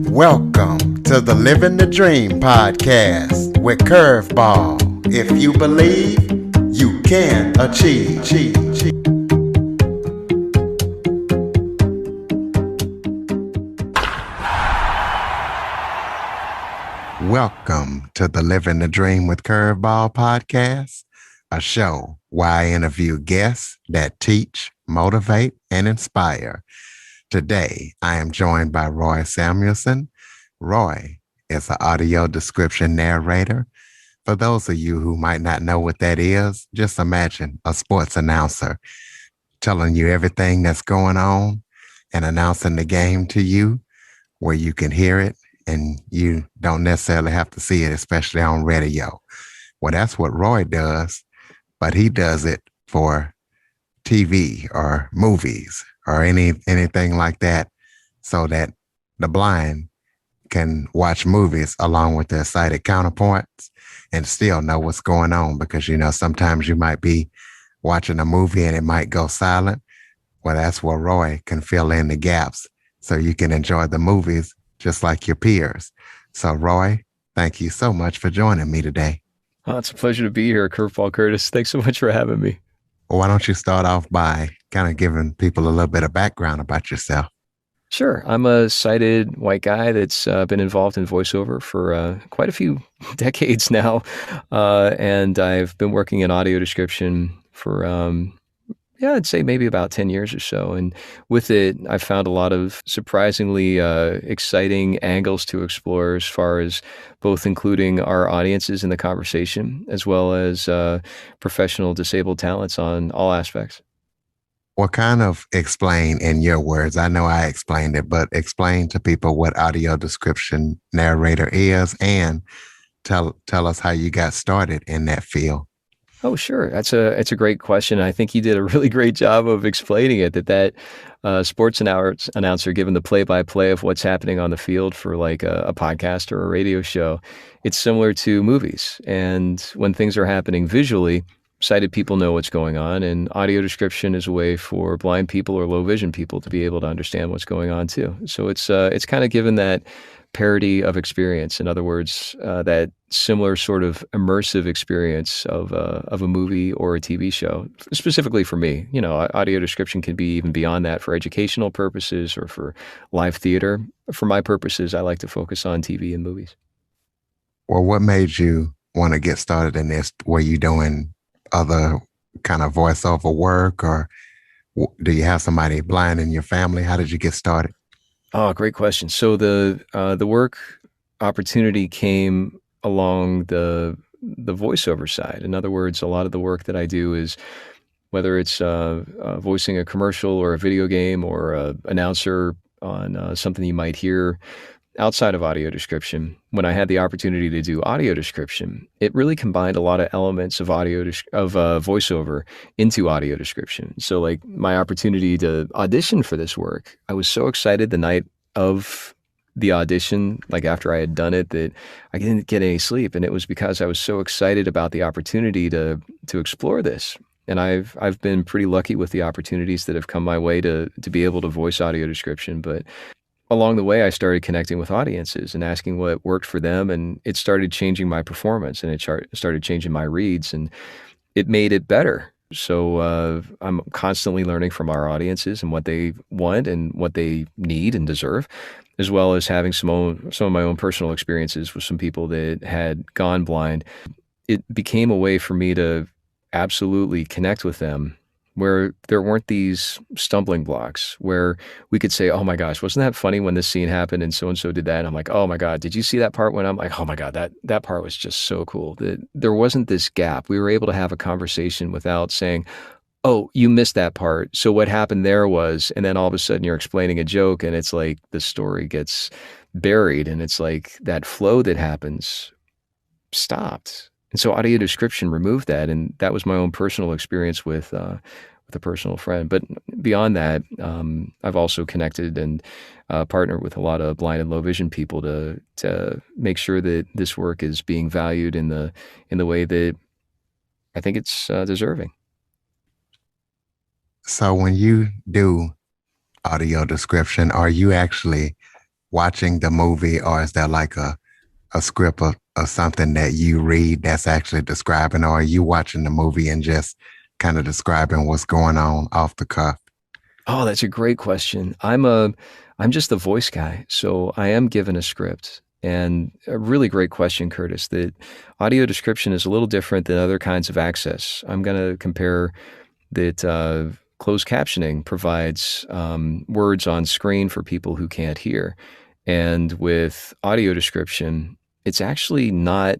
Welcome to the Living the Dream podcast with Curveball. If you believe, you can achieve. Welcome to the Living the Dream with Curveball podcast, a show where I interview guests that teach, motivate, and inspire. Today, I am joined by Roy Samuelson. Roy is an audio description narrator. For those of you who might not know what that is, just imagine a sports announcer telling you everything that's going on and announcing the game to you where you can hear it and you don't necessarily have to see it, especially on radio. Well, that's what Roy does, but he does it for TV or movies or anything like that, so that the blind can watch movies along with their sighted counterparts and still know what's going on. Because, sometimes you might be watching a movie and it might go silent. Well, that's where Roy can fill in the gaps so you can enjoy the movies just like your peers. So, Roy, thank you so much for joining me today. Oh, it's a pleasure to be here, Curveball Curtis. Thanks so much for having me. Well, why don't you start off by kind of giving people a little bit of background about yourself? Sure. I'm a sighted white guy that's been involved in voiceover for quite a few decades now. And I've been working in audio description for, I'd say maybe about 10 years or so. And with it, I found a lot of surprisingly exciting angles to explore as far as both including our audiences in the conversation, as well as professional disabled talents on all aspects. Well, kind of explain in your words. I know I explained it, but explain to people what audio description narrator is and tell us how you got started in that field. Oh, sure. It's a great question. I think you did a really great job of explaining it, that sports announcer giving the play-by-play of what's happening on the field for like a podcast or a radio show. It's similar to movies. And when things are happening visually, sighted people know what's going on, and audio description is a way for blind people or low vision people to be able to understand what's going on too. So it's kind of given that parody of experience. In other words, that similar sort of immersive experience of a movie or a TV show. Specifically for me, audio description can be even beyond that for educational purposes or for live theater. For my purposes, I like to focus on TV and movies. Well, what made you want to get started in this? Were you doing other kind of voiceover work, or do you have somebody blind in your family? How did you get started? Oh, great question. So the work opportunity came along the voiceover side. In other words, a lot of the work that I do is whether it's voicing a commercial or a video game or a announcer on something you might hear outside of audio description. When I had the opportunity to do audio description, it really combined a lot of elements of voiceover into audio description. So like my opportunity to audition for this work, I was so excited the night of the audition, like after I had done it, that I didn't get any sleep. And it was because I was so excited about the opportunity to explore this. And I've been pretty lucky with the opportunities that have come my way to be able to voice audio description. But along the way, I started connecting with audiences and asking what worked for them, and it started changing my performance, and it started changing my reads, and it made it better. So I'm constantly learning from our audiences and what they want and what they need and deserve, as well as having some of my own personal experiences with some people that had gone blind. It became a way for me to absolutely connect with them, where there weren't these stumbling blocks where we could say, oh my gosh, wasn't that funny when this scene happened and so did that? And I'm like, oh my God, did you see that part? When I'm like, oh my God, that part was just so cool. That there wasn't this gap. We were able to have a conversation without saying, oh, you missed that part. So what happened there was, and then all of a sudden you're explaining a joke and it's like the story gets buried and it's like that flow that happens stopped. And so audio description removed that, and that was my own personal experience with a personal friend. But beyond that, I've also connected and partnered with a lot of blind and low vision people to make sure that this work is being valued in the way that I think it's deserving. So when you do audio description, are you actually watching the movie, or is there like a script or something that you read that's actually describing, or are you watching the movie and just kind of describing what's going on off the cuff? Oh, that's a great question. I'm just the voice guy, so I am given a script. And a really great question, Curtis. That audio description is a little different than other kinds of access. I'm going to compare that closed captioning provides words on screen for people who can't hear. And with audio description, it's actually not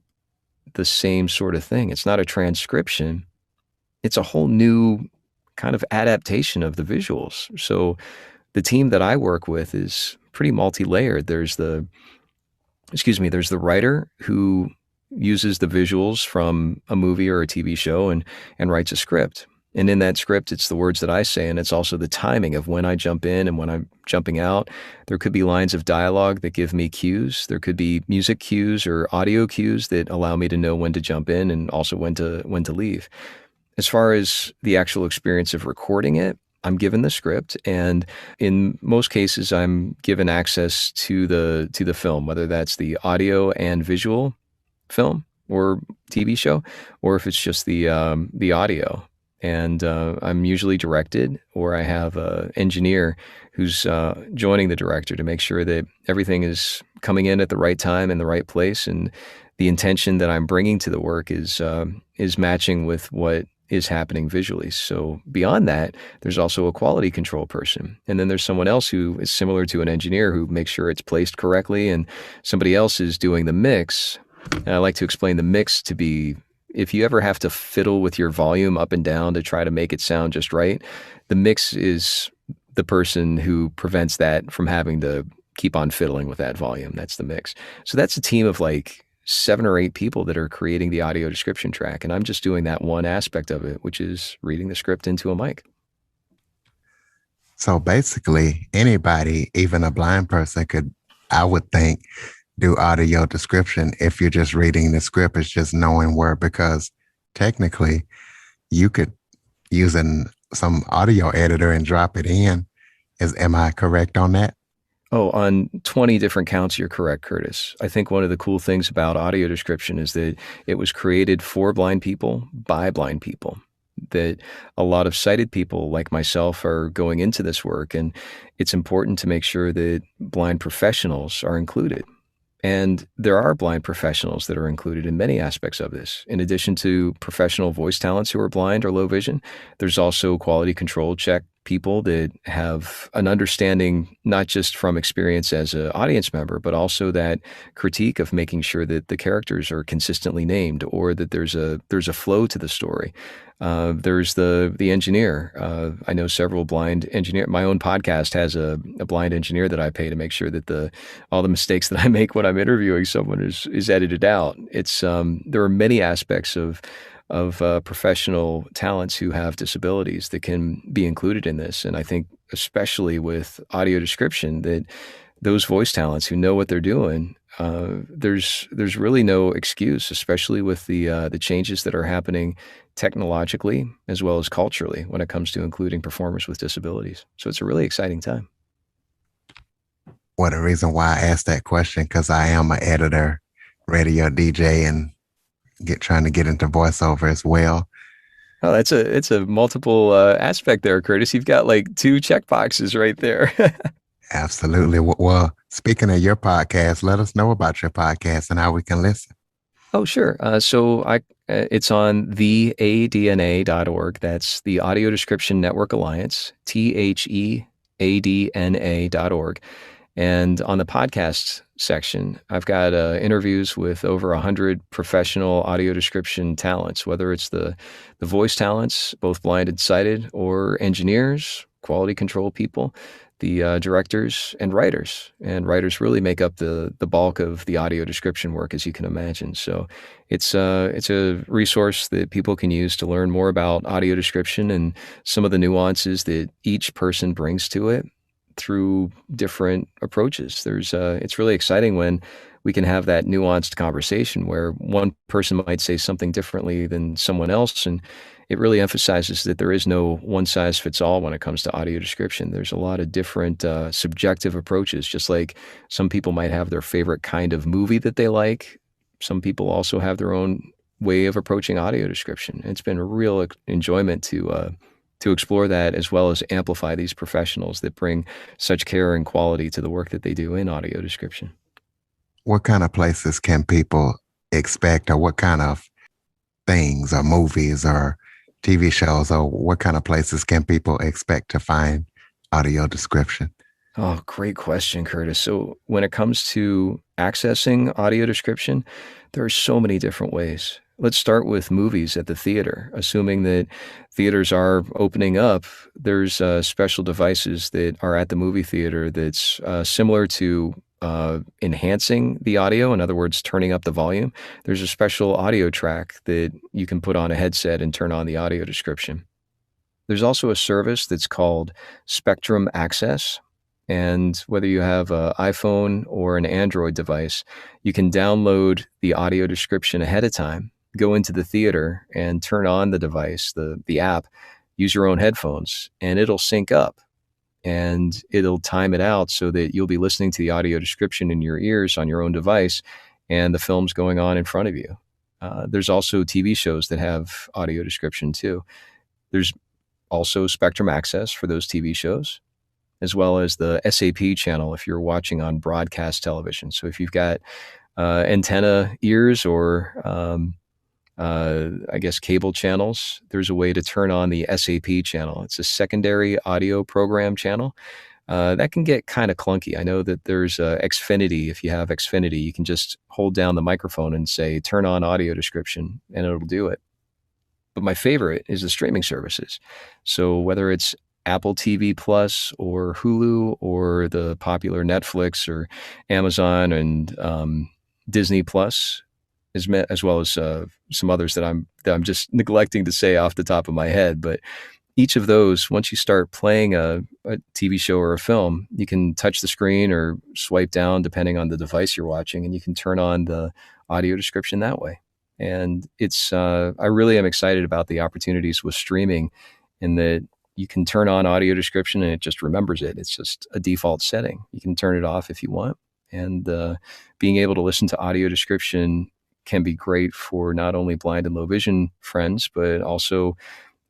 the same sort of thing. It's not a transcription. It's a whole new kind of adaptation of the visuals. So the team that I work with is pretty multi-layered. There's the writer who uses the visuals from a movie or a TV show and writes a script. And in that script, it's the words that I say, and it's also the timing of when I jump in and when I'm jumping out. There could be lines of dialogue that give me cues. There could be music cues or audio cues that allow me to know when to jump in and also when to leave. As far as the actual experience of recording it, I'm given the script, and in most cases, I'm given access to the film, whether that's the audio and visual film or TV show, or if it's just the audio. And I'm usually directed, or I have an engineer who's joining the director to make sure that everything is coming in at the right time and the right place, and the intention that I'm bringing to the work is matching with what is happening visually. So beyond that, there's also a quality control person. And then there's someone else who is similar to an engineer who makes sure it's placed correctly, and somebody else is doing the mix. And I like to explain the mix to be, if you ever have to fiddle with your volume up and down to try to make it sound just right, the mix is the person who prevents that from having to keep on fiddling with that volume. That's the mix. So that's a team of like 7 or 8 people that are creating the audio description track. And I'm just doing that one aspect of it, which is reading the script into a mic. So basically, anybody, even a blind person, could, I would think, do audio description if you're just reading the script. It's just knowing where, because technically you could use some audio editor and drop it in. Am I correct on that? Oh, on 20 different counts, you're correct, Curtis. I think one of the cool things about audio description is that it was created for blind people by blind people. That a lot of sighted people like myself are going into this work, and it's important to make sure that blind professionals are included. And there are blind professionals that are included in many aspects of this. In addition to professional voice talents who are blind or low vision, there's also quality control check people that have an understanding, not just from experience as an audience member, but also that critique of making sure that the characters are consistently named, or that there's a flow to the story. There's the engineer. I know several blind engineer. My own podcast has a blind engineer that I pay to make sure that all the mistakes that I make when I'm interviewing someone is edited out. There are many aspects of professional talents who have disabilities that can be included in this. And I think especially with audio description, that those voice talents who know what they're doing, there's really no excuse, especially with the changes that are happening technologically as well as culturally when it comes to including performers with disabilities. So it's a really exciting time. Well, the reason why I asked that question, because I am an editor, radio DJ, and trying to get into voiceover as well. Oh, it's a multiple aspect there, Curtis. You've got like 2 check boxes right there. Absolutely. Well, speaking of your podcast, let us know about your podcast and how we can listen. Oh, sure. It's on theadna.org. That's the Audio Description Network Alliance, theadna.org. And on the podcast section, I've got interviews with over 100 professional audio description talents, whether it's the voice talents, both blind and sighted, or engineers, quality control people, the directors, and writers. And writers really make up the bulk of the audio description work, as you can imagine. So it's a resource that people can use to learn more about audio description and some of the nuances that each person brings to it through different approaches. It's really exciting when we can have that nuanced conversation where one person might say something differently than someone else, and it really emphasizes that there is no one size fits all when it comes to audio description. There's a lot of different subjective approaches, just like some people might have their favorite kind of movie that they like. Some people also have their own way of approaching audio description. It's been a real enjoyment to explore that, as well as amplify these professionals that bring such care and quality to the work that they do in audio description. What kind of places can people expect, or what kind of things or movies or TV shows, or what kind of places can people expect to find audio description? Oh, great question, Curtis. So, when it comes to accessing audio description, there are so many different ways. Let's start with movies at the theater. Assuming that theaters are opening up, there's special devices that are at the movie theater that's similar to enhancing the audio. In other words, turning up the volume. There's a special audio track that you can put on a headset and turn on the audio description. There's also a service that's called Spectrum Access. And whether you have an iPhone or an Android device, you can download the audio description ahead of time, go into the theater and turn on the device, the app, use your own headphones, and it'll sync up and it'll time it out so that you'll be listening to the audio description in your ears on your own device and the film's going on in front of you. There's also TV shows that have audio description too. There's also Spectrum Access for those TV shows, as well as the SAP channel if you're watching on broadcast television. So if you've got antenna ears or I guess cable channels, there's a way to turn on the SAP channel. It's a secondary audio program channel. That can get kind of clunky. I know that there's Xfinity. If you have Xfinity, you can just hold down the microphone and say, turn on audio description, and it'll do it. But my favorite is the streaming services. So whether it's Apple TV Plus or Hulu or the popular Netflix or Amazon and Disney Plus, as well as some others that I'm just neglecting to say off the top of my head. But each of those, once you start playing a TV show or a film, you can touch the screen or swipe down depending on the device you're watching, and you can turn on the audio description that way. And it's I really am excited about the opportunities with streaming, in that you can turn on audio description and it just remembers it. It's just a default setting. You can turn it off if you want. And being able to listen to audio description can be great for not only blind and low vision friends, but also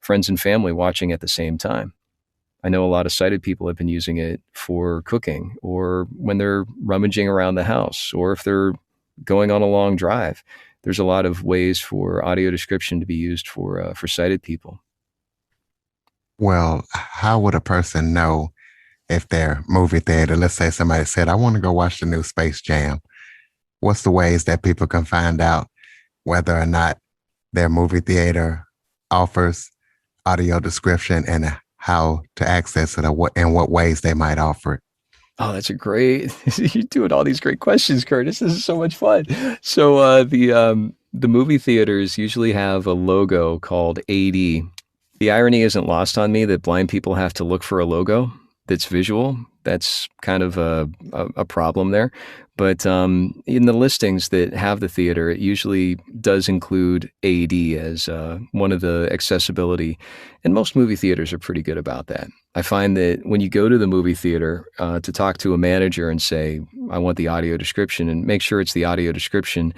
friends and family watching at the same time. I know a lot of sighted people have been using it for cooking, or when they're rummaging around the house, or if they're going on a long drive. There's a lot of ways for audio description to be used for sighted people. Well, how would a person know if their movie theater, let's say somebody said, I want to go watch the new Space Jam. What's the ways that people can find out whether or not their movie theater offers audio description, and how to access it, or in what ways they might offer it? Oh, that's a great, you're doing all these great questions, Curtis. This is so much fun. So the movie theaters usually have a logo called AD. The irony isn't lost on me that blind people have to look for a logo that's visual. That's kind of a problem there. But in the listings that have the theater, it usually does include AD as one of the accessibility. And most movie theaters are pretty good about that. I find that when you go to the movie theater to talk to a manager and say, I want the audio description, and make sure it's the audio description.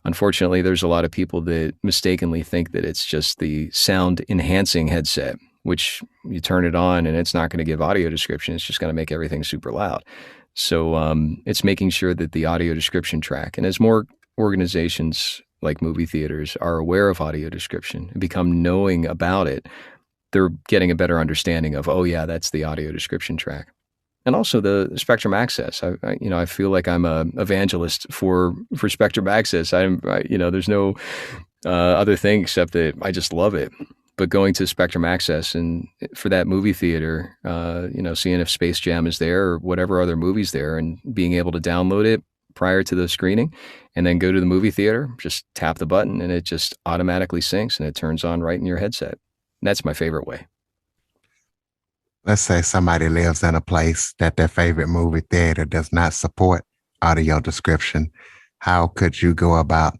Unfortunately, there's a lot of people that mistakenly think that it's just the sound enhancing headset, which you turn it on and it's not going to give audio description. It's just going to make everything super loud. So it's making sure that the audio description track, and as more organizations like movie theaters are aware of audio description and become knowing about it, they're getting a better understanding of, oh yeah, that's the audio description track. And also the Spectrum Access. I feel like I'm a evangelist for Spectrum Access. There's no other thing except that I just love it. But going to Spectrum Access and for that movie theater, seeing if Space Jam is there or whatever other movie's there, and being able to download it prior to the screening, and then go to the movie theater, just tap the button and it just automatically syncs and it turns on right in your headset. And that's my favorite way. Let's say somebody lives in a place that their favorite movie theater does not support audio description. How could you go about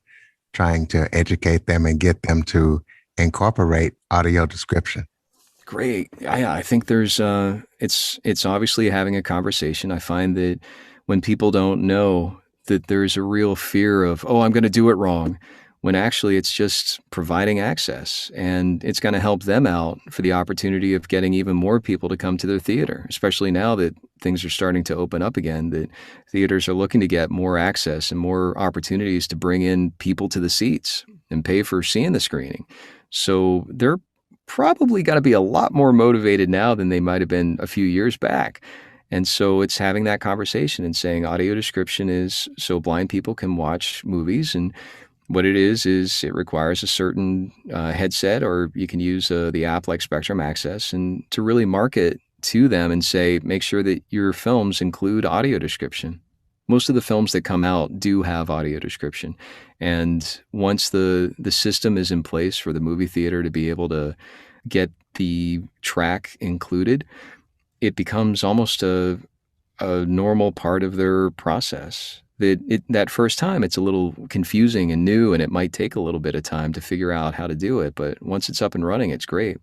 trying to educate them and get them to incorporate audio description? Great. Yeah, I think there's it's obviously having a conversation. I find that when people don't know, that there's a real fear of, oh, I'm going to do it wrong, when actually it's just providing access, and it's going to help them out for the opportunity of getting even more people to come to their theater, especially now that things are starting to open up again, that theaters are looking to get more access and more opportunities to bring in people to the seats and pay for seeing the screening. So they're probably got to be a lot more motivated now than they might have been a few years back. And so it's having that conversation and saying audio description is so blind people can watch movies. And what it is it requires a certain headset, or you can use the app like Spectrum Access, and to really market to them and say, make sure that your films include audio description. Most of the films that come out do have audio description. And once the system is in place for the movie theater to be able to get the track included, it becomes almost a normal part of their process. That first time, it's a little confusing and new, and it might take a little bit of time to figure out how to do it. But once it's up and running, it's great.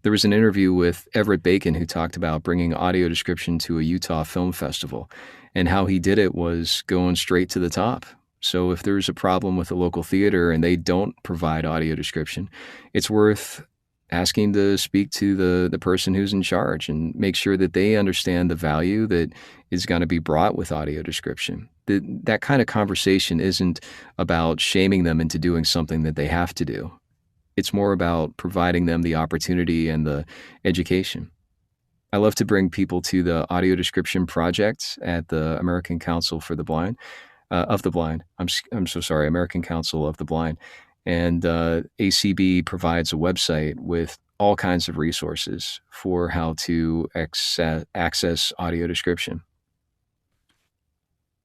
There was an interview with Everett Bacon who talked about bringing audio description to a Utah film festival, and how he did it was going straight to the top. So if there's a problem with a local theater and they don't provide audio description, it's worth asking to speak to the person who's in charge and make sure that they understand the value that is going to be brought with audio description. That kind of conversation isn't about shaming them into doing something that they have to do. It's more about providing them the opportunity and the education. I love to bring people to the audio description project at the American Council for the Blind, of the Blind. I'm so sorry, American Council of the Blind. And ACB provides a website with all kinds of resources for how to access audio description.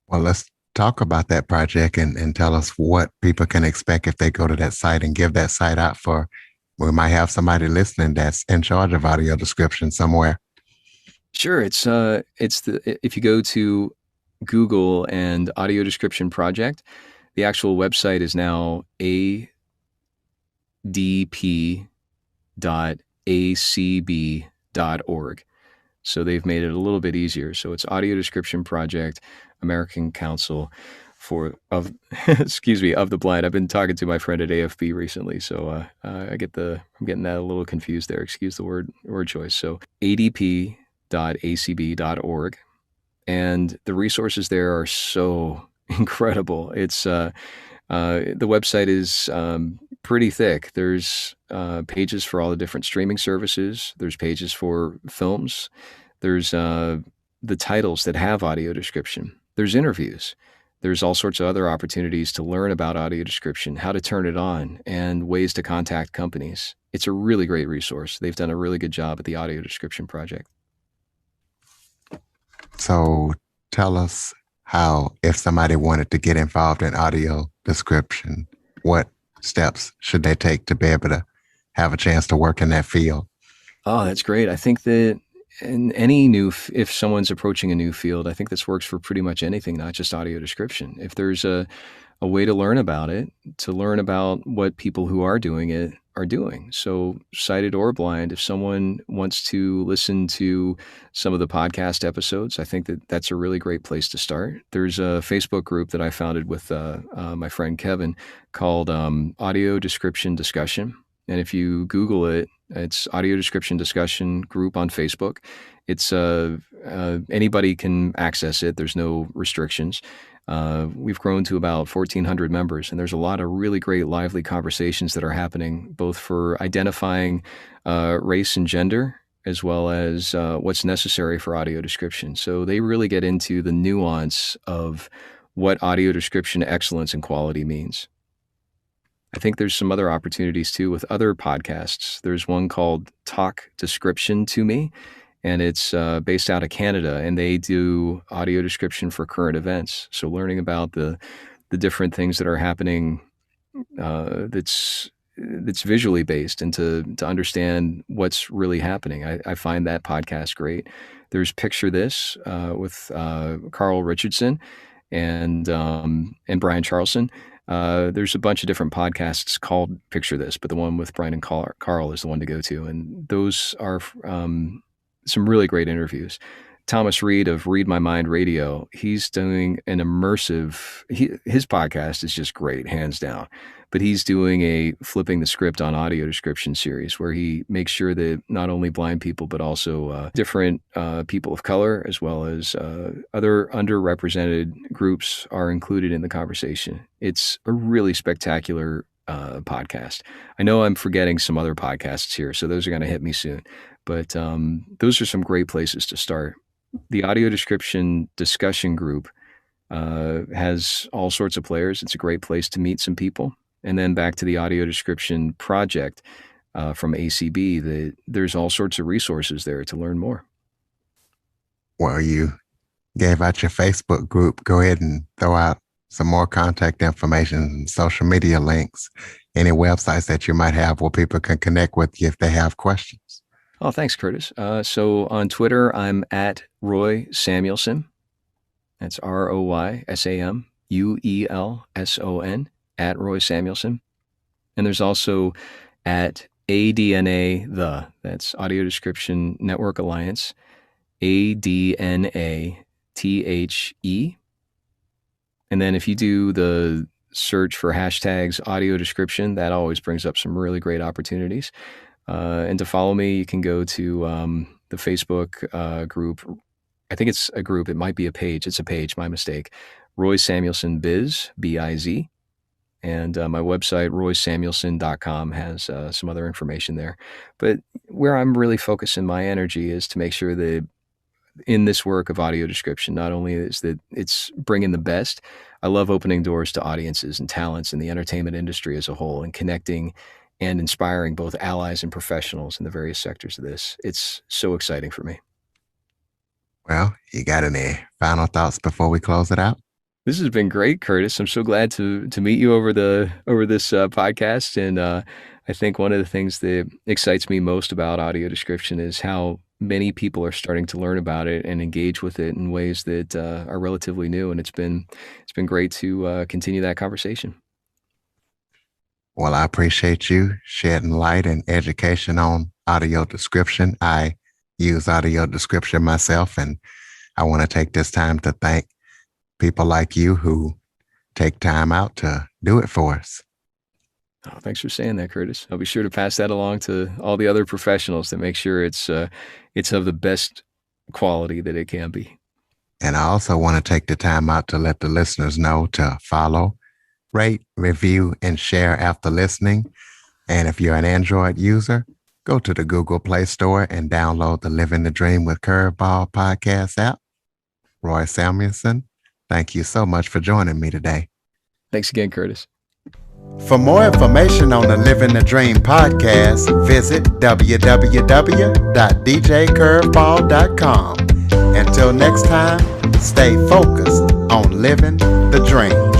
Well, let's talk about that project and tell us what people can expect if they go to that site and give that site out for. We might have somebody listening that's in charge of audio description somewhere. Sure, if you go to Google and audio description project, the actual website is now adp.acb.org. So they've made it a little bit easier. So it's Audio Description Project, American Council of excuse me, of the Blind. I've been talking to my friend at AFB recently, so I'm getting that a little confused there. Excuse the word choice. So adp.acb.org, and the resources there are so incredible. It's the website is pretty thick. There's pages for all the different streaming services. There's pages for films. There's the titles that have audio description. There's interviews. There's all sorts of other opportunities to learn about audio description, how to turn it on, and ways to contact companies. It's a really great resource. They've done a really good job at the Audio Description Project. So tell us how, if somebody wanted to get involved in audio description, what steps should they take to be able to have a chance to work in that field? Oh, that's great. I think that in if someone's approaching a new field, I think this works for pretty much anything, not just audio description. If there's a way to learn about it, to learn about what people who are doing it are doing. So sighted or blind, if someone wants to listen to some of the podcast episodes, I think that that's a really great place to start. There's a Facebook group that I founded with my friend Kevin called Audio Description Discussion. And if you Google it, it's Audio Description Discussion group on Facebook. It's anybody can access it. There's no restrictions. We've grown to about 1,400 members, and there's a lot of really great lively conversations that are happening, both for identifying race and gender, as well as what's necessary for audio description. So they really get into the nuance of what audio description excellence and quality means. I think there's some other opportunities too with other podcasts. There's one called Talk Description to Me, and it's based out of Canada, and they do audio description for current events. So learning about the different things that are happening that's visually based, and to understand what's really happening. I find that podcast great. There's Picture This with Carl Richardson and Brian Charlson. There's a bunch of different podcasts called Picture This, but the one with Brian and Carl is the one to go to. And those are some really great interviews. Thomas Reed of Read My Mind Radio, he's doing an immersive, his podcast is just great, hands down. But he's doing a flipping the script on audio description series where he makes sure that not only blind people, but also different people of color, as well as other underrepresented groups are included in the conversation. It's a really spectacular podcast. I know I'm forgetting some other podcasts here, so those are going to hit me soon. But those are some great places to start. The audio description discussion group has all sorts of players. It's a great place to meet some people. And then back to the audio description project from ACB, there's all sorts of resources there to learn more. Well, you gave out your Facebook group. Go ahead and throw out some more contact information and social media links, any websites that you might have where people can connect with you if they have questions. Oh, thanks, Curtis. So on Twitter, I'm at Roy Samuelson. That's RoySamuelson, at Roy Samuelson. And there's also at ADNA, that's Audio Description Network Alliance, ADNATHE. And then if you do the search for hashtags audio description, that always brings up some really great opportunities. And to follow me, you can go to the Facebook group. I think it's a group. It might be a page. It's a page. My mistake. Roy Samuelson Biz, B-I-Z. And my website, roysamuelson.com, has some other information there. But where I'm really focusing my energy is to make sure that in this work of audio description, not only is that it's bringing the best, I love opening doors to audiences and talents in the entertainment industry as a whole and connecting and inspiring both allies and professionals in the various sectors of this. It's so exciting for me. Well, you got any final thoughts before we close it out? This has been great, Curtis. I'm so glad to meet you over this podcast. And I think one of the things that excites me most about audio description is how many people are starting to learn about it and engage with it in ways that are relatively new. And it's been great to continue that conversation. Well, I appreciate you shedding light and education on audio description. I use audio description myself, and I want to take this time to thank people like you who take time out to do it for us. Oh, thanks for saying that, Curtis. I'll be sure to pass that along to all the other professionals to make sure it's of the best quality that it can be. And I also want to take the time out to let the listeners know to follow, rate, review, and share after listening. And if you're an Android user, go to the Google Play Store and download the Living the Dream with Curveball podcast app. Roy Samuelson, thank you so much for joining me today. Thanks again, Curtis. For more information on the Living the Dream podcast, visit www.djcurveball.com. Until next time, stay focused on living the dream.